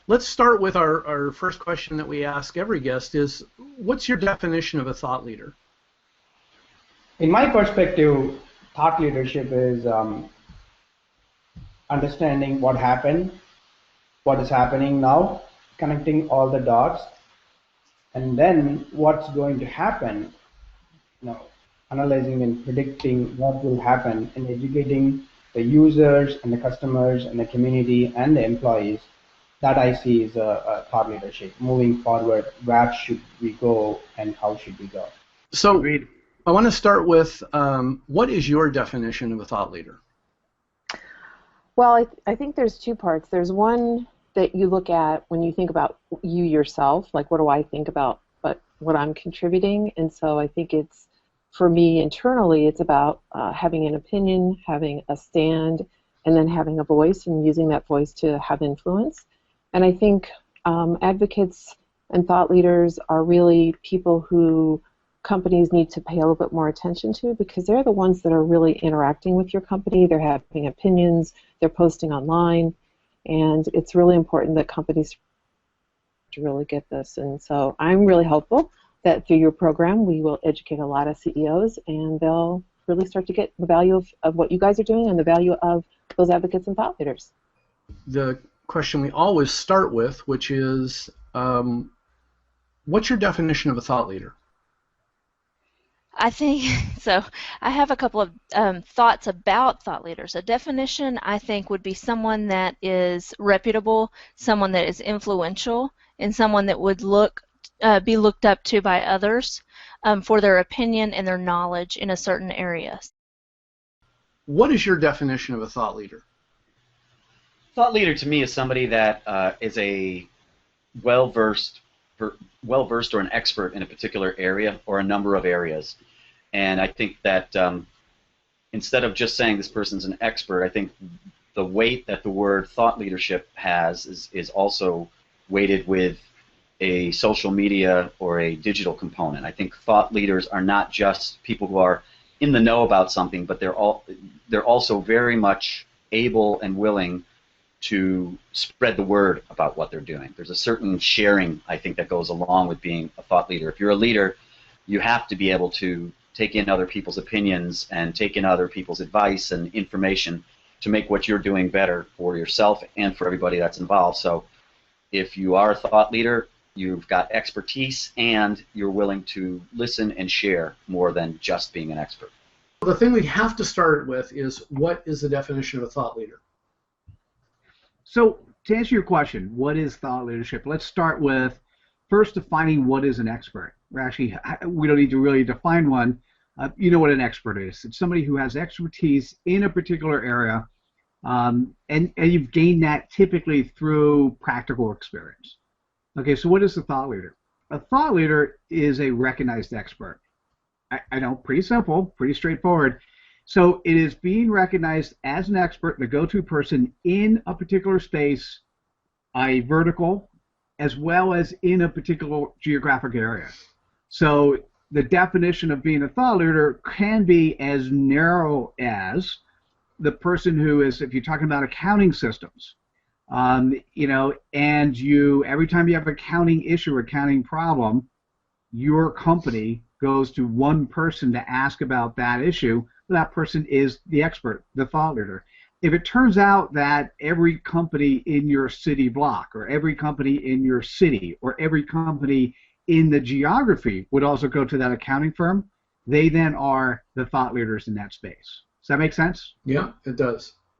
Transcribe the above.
Let's start with our first question that we ask every guest is, what's your definition of a thought leader? In my perspective, thought leadership is understanding what happened, what is happening now, connecting all the dots, and then what's going to happen, analyzing and predicting what will happen and educating the users and the customers and the community and the employees. That I see is a thought leadership. Moving forward, where should we go and how should we go? So I want to start with what is your definition of a thought leader? Well, I think there's two parts. There's one that you look at when you think about you yourself, like what do I think about what I'm contributing, and so I think it's, for me internally, it's about having an opinion, having a stand, and then having a voice and using that voice to have influence. And I think advocates and thought leaders are really people who companies need to pay a little bit more attention to, because they're the ones that are really interacting with your company. They're having opinions, they're posting online, and it's really important that companies to really get this. And so I'm really hopeful that through your program we will educate a lot of CEOs and they'll really start to get the value of what you guys are doing and the value of those advocates and thought leaders. The question we always start with, which is, what's your definition of a thought leader? I think so. I have a couple of thoughts about thought leaders. A definition, I think, would be someone that is reputable, someone that is influential, and someone that would be looked up to by others for their opinion and their knowledge in a certain area. What is your definition of a thought leader? Thought leader to me is somebody that is a well-versed or an expert in a particular area or a number of areas. And I think that instead of just saying this person's an expert, I think the weight that the word thought leadership has is also weighted with a social media or a digital component. I think thought leaders are not just people who are in the know about something, but they're also very much able and willing to spread the word about what they're doing. There's a certain sharing, I think, that goes along with being a thought leader. If you're a leader, you have to be able to take in other people's opinions and take in other people's advice and information to make what you're doing better for yourself and for everybody that's involved. So if you are a thought leader, you've got expertise and you're willing to listen and share more than just being an expert. The thing we have to start with is, what is the definition of a thought leader? So to answer your question, what is thought leadership? Let's start with first defining what is an expert. We don't need to really define one. You know what an expert is. It's somebody who has expertise in a particular area, and you've gained that typically through practical experience. Okay, so what is a thought leader? A thought leader is a recognized expert. I know, pretty simple, pretty straightforward. So it is being recognized as an expert, the go-to person in a particular space, a vertical, as well as in a particular geographic area. So the definition of being a thought leader can be as narrow as the person who is, if you're talking about accounting systems, and every time you have an accounting issue or accounting problem, your company goes to one person to ask about that issue. That person is the expert, the thought leader. If it turns out that every company in your city block or every company in your city or every company in the geography would also go to that accounting firm, they then are the thought leaders in that space. Does that make sense? Yeah, it does.